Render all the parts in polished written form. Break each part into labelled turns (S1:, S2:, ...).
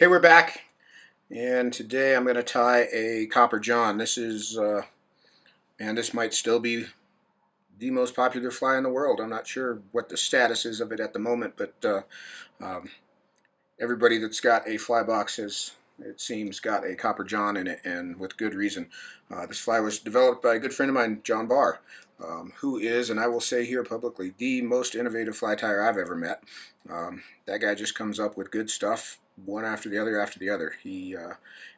S1: Hey, we're back, and today I'm going to tie a copper john. This is, and this might still be the most popular fly in the world. I'm not sure what the status is of it at the moment, but um, everybody that's got a fly box has, it seems, got a copper john in it, and with good reason. This fly was developed by a good friend of mine, John Barr, who is, and I will say here publicly, the most innovative fly tyer I've ever met. That guy just comes up with good stuff, one after the other after the other. He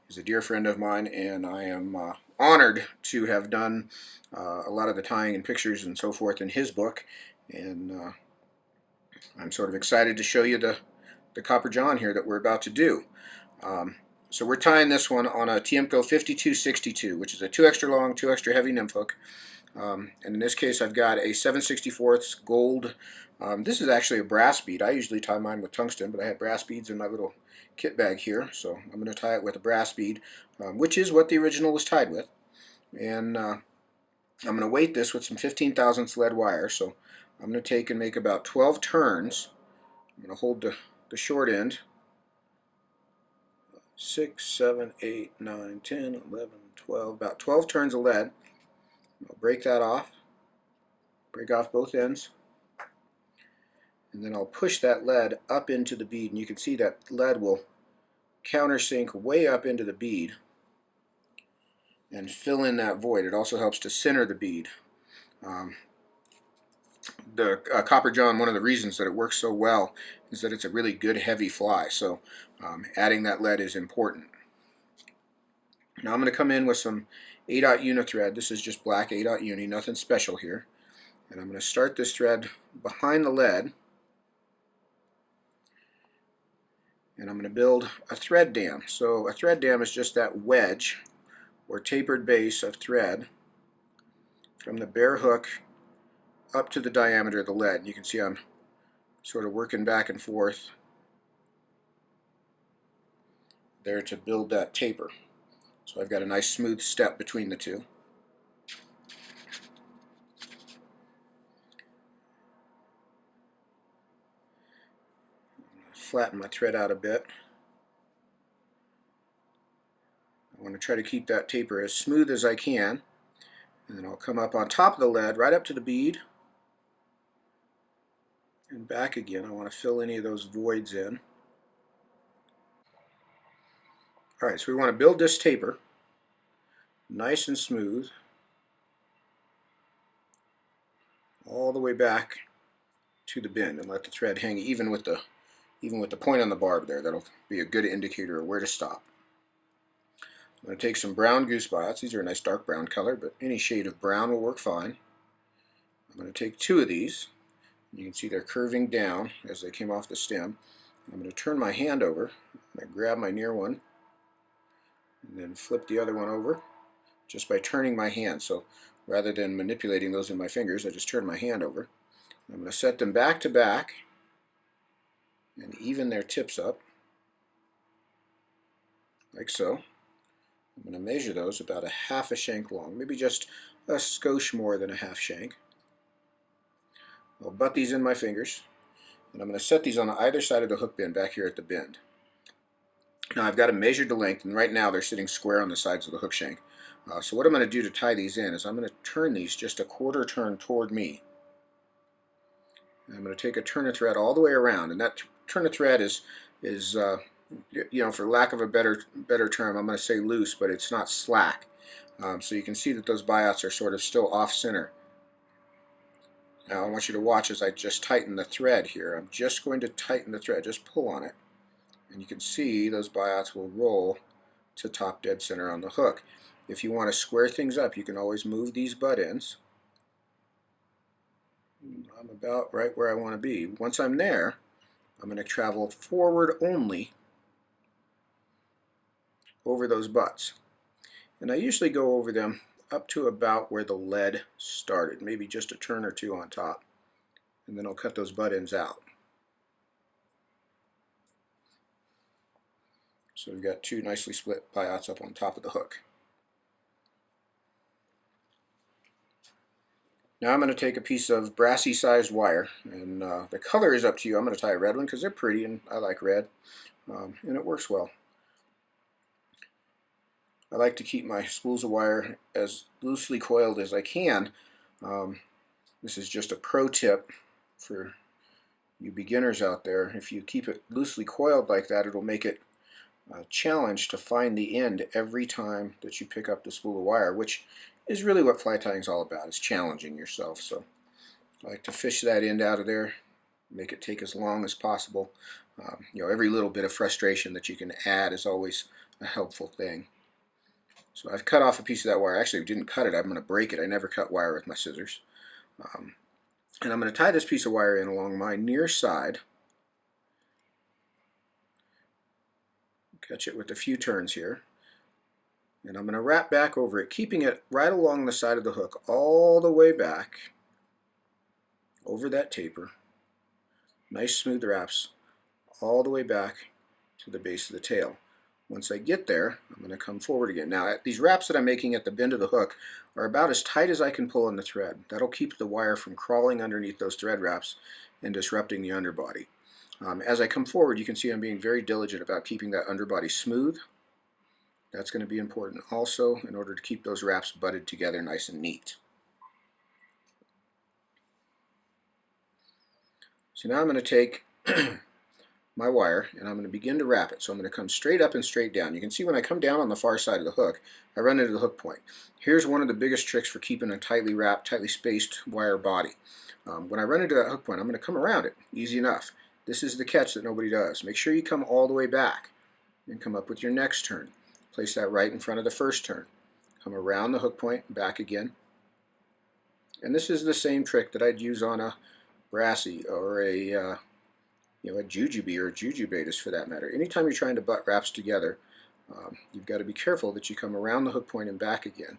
S1: is a dear friend of mine, and I am honored to have done a lot of the tying and pictures and so forth in his book, and I'm sort of excited to show you the copper john here that we're about to do. So we're tying this one on a Tiemco 5262, which is a 2 extra long, 2 extra heavy nymph hook. And in this case I've got a 7/64 gold. This is actually a brass bead. I usually tie mine with tungsten, but I have brass beads in my little kit bag here, so I'm going to tie it with a brass bead, which is what the original was tied with. And I'm going to weight this with some 15 thousandths lead wire, so I'm going to take and make about 12 turns. I'm going to hold the short end. 6, 7, 8, 9, 10, 11, 12, about 12 turns of lead. I'll break that off, break off both ends, and then I'll push that lead up into the bead, and you can see that lead will countersink way up into the bead and fill in that void. It also helps to center the bead. The copper john, one of the reasons that it works so well is that it's a really good heavy fly, so adding that lead is important. Now I'm going to come in with some 8/0 uni thread. This is just black 8/0 uni, nothing special here. And I'm going to start this thread behind the lead, and I'm going to build a thread dam. So a thread dam is just that wedge or tapered base of thread from the bare hook up to the diameter of the lead. And you can see I'm sort of working back and forth there to build that taper. So I've got a nice smooth step between the two. Flatten my thread out a bit. I want to try to keep that taper as smooth as I can, and then I'll come up on top of the lead right up to the bead and back again. I want to fill any of those voids in. Alright, so we want to build this taper nice and smooth all the way back to the bend, and let the thread hang even with the point on the barb there. That'll be a good indicator of where to stop. I'm going to take some brown Goose biots. These are a nice dark brown color, but any shade of brown will work fine. I'm going to take 2 of these. You can see they're curving down as they came off the stem. I'm going to turn my hand over. I'm going to grab my near one and then flip the other one over just by turning my hand. So rather than manipulating those in my fingers, I just turn my hand over. I'm going to set them back to back and even their tips up like so. I'm going to measure those about a half a shank long, maybe just a skosh more than a half shank. I'll butt these in my fingers, and I'm going to set these on either side of the hook bend back here at the bend. Now I've got to measure the length, and right now they're sitting square on the sides of the hook shank. So what I'm going to do to tie these in is I'm going to turn these just a quarter turn toward me. And I'm going to take a turn of thread all the way around, and that turn of thread is you know, for lack of a better term, I'm going to say loose, but it's not slack. So you can see that those biots are sort of still off center. Now I want you to watch as I just tighten the thread here. I'm just going to tighten the thread, just pull on it. And you can see those biots will roll to top dead center on the hook. If you want to square things up, you can always move these butt ends. I'm about right where I want to be. Once I'm there, I'm going to travel forward only over those butts. And I usually go over them up to about where the lead started, maybe just a turn or two on top. And then I'll cut those butt ends out. So we've got 2 nicely split biots up on top of the hook. Now I'm going to take a piece of brassy sized wire, and the color is up to you. I'm going to tie a red one because they're pretty and I like red. and it works well. I like to keep my spools of wire as loosely coiled as I can. This is just a pro tip for you beginners out there. If you keep it loosely coiled like that, it'll make it a challenge to find the end every time that you pick up the spool of wire, which is really what fly tying is all about, is challenging yourself. So I like to fish that end out of there, make it take as long as possible. Every little bit of frustration that you can add is always a helpful thing. So I've cut off a piece of that wire. Actually, I didn't cut it. I'm going to break it. I never cut wire with my scissors. And I'm going to tie this piece of wire in along my near side. Catch it with a few turns here. And I'm going to wrap back over it, keeping it right along the side of the hook, all the way back over that taper. Nice smooth wraps all the way back to the base of the tail. Once I get there, I'm going to come forward again. Now, these wraps that I'm making at the bend of the hook are about as tight as I can pull on the thread. That'll keep the wire from crawling underneath those thread wraps and disrupting the underbody. As I come forward, you can see I'm being very diligent about keeping that underbody smooth. That's going to be important also in order to keep those wraps butted together nice and neat. So now I'm going to take my wire and I'm going to begin to wrap it. So I'm going to come straight up and straight down. You can see when I come down on the far side of the hook, I run into the hook point. Here's one of the biggest tricks for keeping a tightly wrapped, tightly spaced wire body. When I run into that hook point, I'm going to come around it. Easy enough. This is the catch that nobody does. Make sure you come all the way back and come up with your next turn. Place that right in front of the first turn. Come around the hook point, back again. And this is the same trick that I'd use on a brassy or a jujube or a jujubatus for that matter. Anytime you're trying to butt wraps together, you've got to be careful that you come around the hook point and back again.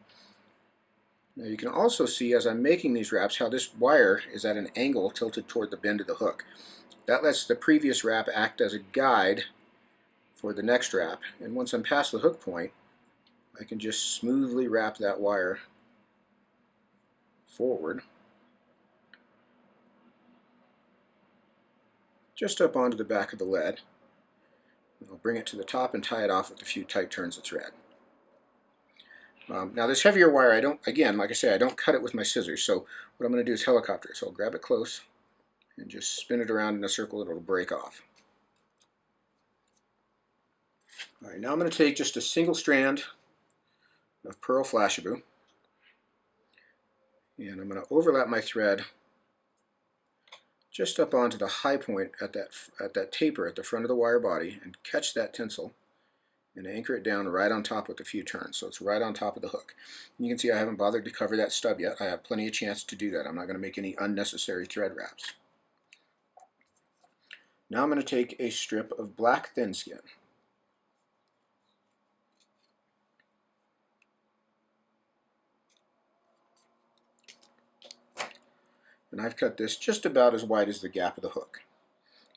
S1: Now you can also see as I'm making these wraps how this wire is at an angle tilted toward the bend of the hook. That lets the previous wrap act as a guide for the next wrap, and once I'm past the hook point, I can just smoothly wrap that wire forward just up onto the back of the lead. And I'll bring it to the top and tie it off with a few tight turns of thread. Now this heavier wire, like I say, I don't cut it with my scissors, so what I'm going to do is helicopter it. So I'll grab it close and just spin it around in a circle and it'll break off. Alright, now I'm going to take just a single strand of pearl Flashabou and I'm going to overlap my thread just up onto the high point at that taper at the front of the wire body and catch that tinsel and anchor it down right on top with a few turns, so it's right on top of the hook. And you can see I haven't bothered to cover that stub yet. I have plenty of chance to do that. I'm not going to make any unnecessary thread wraps. Now I'm going to take a strip of black Thinskin. And I've cut this just about as wide as the gap of the hook.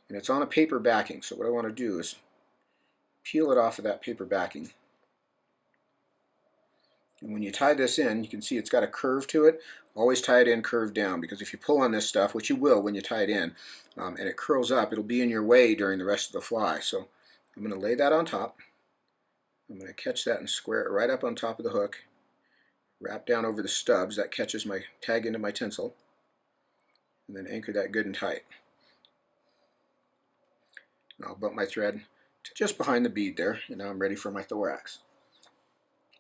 S1: And it's on a paper backing, so what I want to do is peel it off of that paper backing. And when you tie this in, you can see it's got a curve to it. Always tie it in curved down, because if you pull on this stuff, which you will when you tie it in, and it curls up, it'll be in your way during the rest of the fly. So I'm going to lay that on top. I'm going to catch that and square it right up on top of the hook. Wrap down over the stubs. That catches my tag into my tinsel. And then anchor that good and tight. And I'll bump my thread to just behind the bead there, and now I'm ready for my thorax.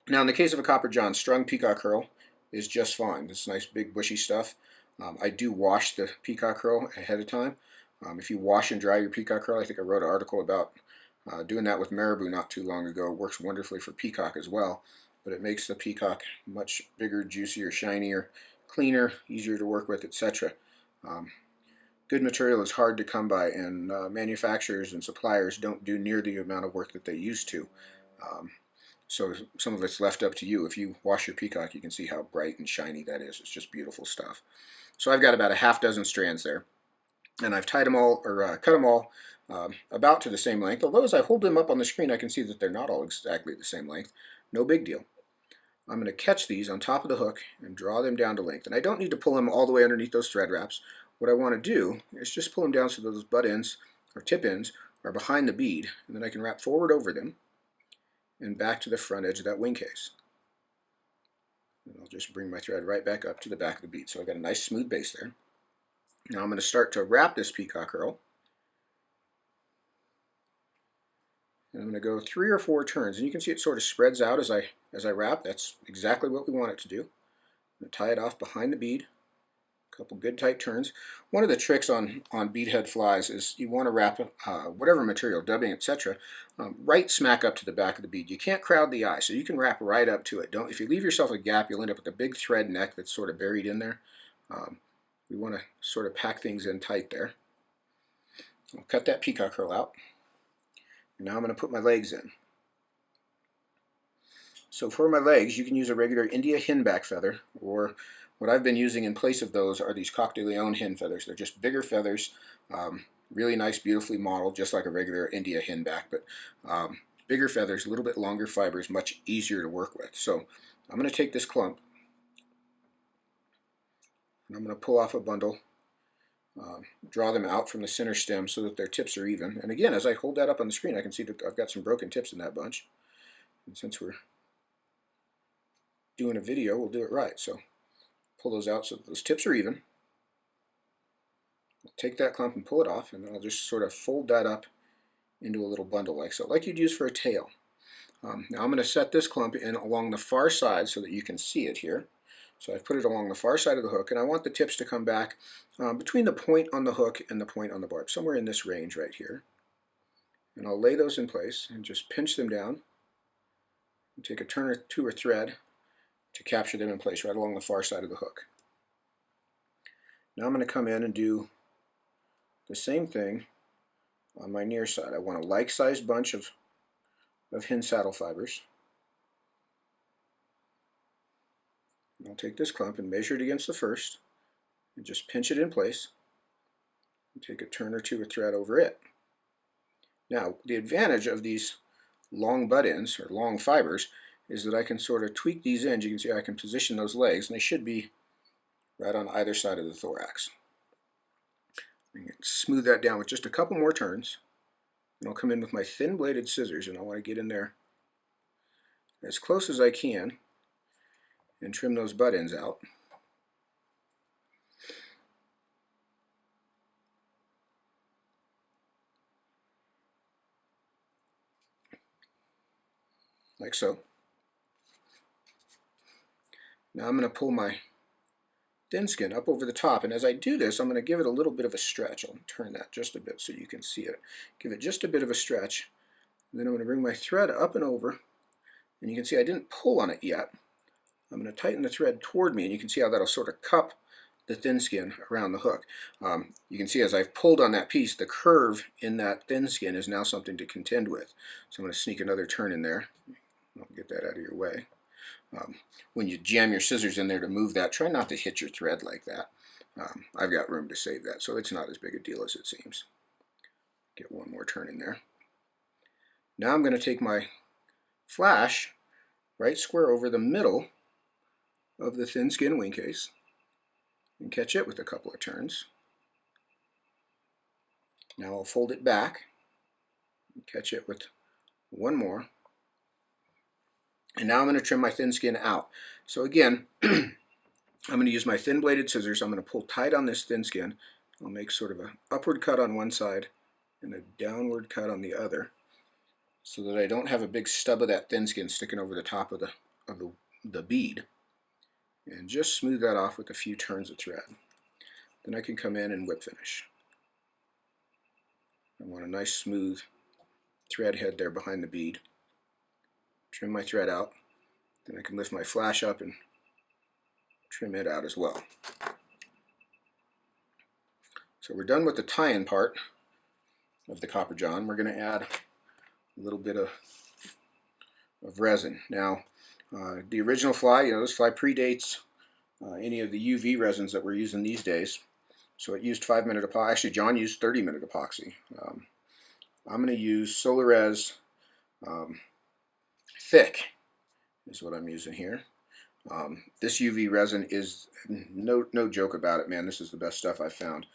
S1: Now in the case of a copper john, strung peacock herl is just fine. This nice big bushy stuff. I do wash the peacock herl ahead of time. If you wash and dry your peacock herl, I think I wrote an article about doing that with marabou not too long ago. It works wonderfully for peacock as well, but it makes the peacock much bigger, juicier, shinier, cleaner, easier to work with, etc. Good material is hard to come by, and manufacturers and suppliers don't do near the amount of work that they used to. So some of it's left up to you. If you wash your peacock, you can see how bright and shiny that is. It's just beautiful stuff. So I've got about a half dozen strands there, and I've tied them all, or cut them all about to the same length. Although as I hold them up on the screen, I can see that they're not all exactly the same length. No big deal. I'm going to catch these on top of the hook and draw them down to length. And I don't need to pull them all the way underneath those thread wraps. What I want to do is just pull them down so those butt ends or tip ends are behind the bead, and then I can wrap forward over them and back to the front edge of that wing case. And I'll just bring my thread right back up to the back of the bead. So I've got a nice smooth base there. Now I'm going to start to wrap this peacock herl. And I'm going to go 3 or 4 turns, and you can see it sort of spreads out as I wrap. That's exactly what we want it to do. I'm going to tie it off behind the bead. A couple good tight turns. One of the tricks on beadhead flies is you want to wrap whatever material, dubbing, etc., right smack up to the back of the bead. You can't crowd the eye, so you can wrap right up to it. If you leave yourself a gap, you'll end up with a big thread neck that's sort of buried in there. We want to sort of pack things in tight there. I'll cut that peacock herl out. And now I'm going to put my legs in. So for my legs, you can use a regular India henback feather, or what I've been using in place of those are these Coq de Leon hen feathers. They're just bigger feathers, really nice, beautifully modeled, just like a regular India henback, but bigger feathers, a little bit longer fibers, much easier to work with. So I'm going to take this clump, and I'm going to pull off a bundle, draw them out from the center stem so that their tips are even. And again, as I hold that up on the screen, I can see that I've got some broken tips in that bunch. And since we're doing a video, we'll do it right. So pull those out so that those tips are even. I'll take that clump and pull it off, and then I'll just sort of fold that up into a little bundle like so, like you'd use for a tail. Now I'm going to set this clump in along the far side so that you can see it here. So I've put it along the far side of the hook, and I want the tips to come back between the point on the hook and the point on the barb, somewhere in this range right here. And I'll lay those in place and just pinch them down and take a turn or two or thread to capture them in place right along the far side of the hook. Now I'm going to come in and do the same thing on my near side. I want a like-sized bunch of hen saddle fibers. I'll take this clump and measure it against the first and just pinch it in place and take a turn or two of thread over it. Now, the advantage of these long butt ends, or long fibers, is that I can sort of tweak these ends. You can see I can position those legs, and they should be right on either side of the thorax. I can smooth that down with just a couple more turns, and I'll come in with my thin-bladed scissors, and I want to get in there as close as I can and trim those butt ends out. Like so. Now I'm going to pull my Thinskin up over the top, and as I do this, I'm going to give it a little bit of a stretch. I'll turn that just a bit so you can see it. Give it just a bit of a stretch, and then I'm going to bring my thread up and over, and you can see I didn't pull on it yet. I'm going to tighten the thread toward me, and you can see how that'll sort of cup the Thinskin around the hook. You can see as I've pulled on that piece, the curve in that Thinskin is now something to contend with. So I'm going to sneak another turn in there. I'll get that out of your way. When you jam your scissors in there to move that, try not to hit your thread like that. I've got room to save that, so it's not as big a deal as it seems. Get one more turn in there. Now I'm going to take my flash right square over the middle of the Thinskin wing case and catch it with a couple of turns. Now I'll fold it back and catch it with one more. And now I'm going to trim my Thinskin out. So again, I'm going to use my thin-bladed scissors. I'm going to pull tight on this Thinskin. I'll make sort of an upward cut on one side and a downward cut on the other, so that I don't have a big stub of that Thinskin sticking over the top of the bead. And just smooth that off with a few turns of thread. Then I can come in and whip finish. I want a nice smooth thread head there behind the bead. Trim my thread out. Then I can lift my flash up and trim it out as well. So we're done with the tie-in part of the copper john. We're going to add a little bit of resin. Now, the original fly, this fly predates any of the UV resins that we're using these days. So it used 5-minute epoxy. Actually, John used 30-minute epoxy. I'm going to use Solarez thick is what I'm using here. This UV resin is no joke about it, man. This is the best stuff I've found.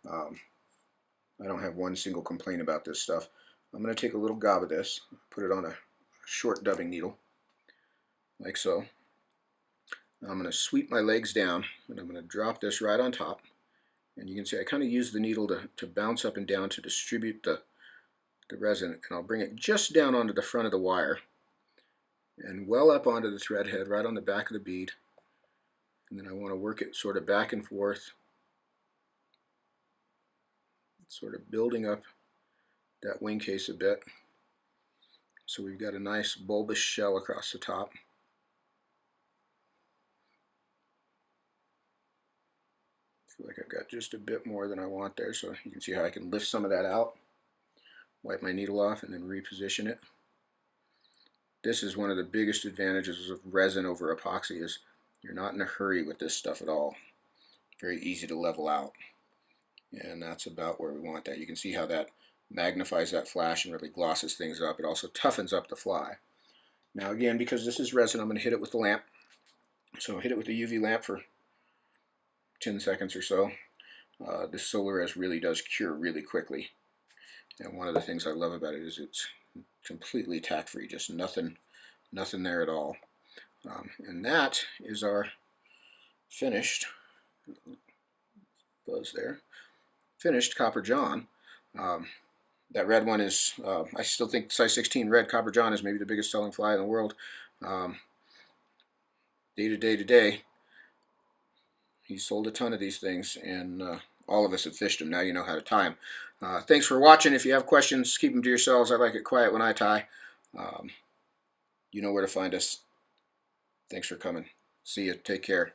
S1: I don't have one single complaint about this stuff. I'm going to take a little gob of this, put it on a short dubbing needle, like so. I'm going to sweep my legs down, and I'm going to drop this right on top. And you can see I kind of use the needle to bounce up and down to distribute the resin, and I'll bring it just down onto the front of the wire and well up onto the thread head right on the back of the bead. And then I want to work it sort of back and forth, sort of building up that wing case a bit. So we've got a nice bulbous shell across the top. I feel like I've got just a bit more than I want there, so you can see how I can lift some of that out, wipe my needle off, and then reposition it. This is one of the biggest advantages of resin over epoxy, is you're not in a hurry with this stuff at all. Very easy to level out. And that's about where we want that. You can see how that magnifies that flash and really glosses things up. It also toughens up the fly. Now again, because this is resin, I'm going to hit it with the lamp. So hit it with the UV lamp for 10 seconds or so. This Solarez really does cure really quickly. And one of the things I love about it is it's completely tack-free, just nothing there at all. And that is our finished, buzz there, finished Copper John. That red one is, I still think size 16 red Copper John is maybe the biggest selling fly in the world. Day to day, he sold a ton of these things, and all of us have fished them. Now you know how to tie them. Thanks for watching. If you have questions, keep them to yourselves. I like it quiet when I tie. You know where to find us. Thanks for coming. See you. Take care.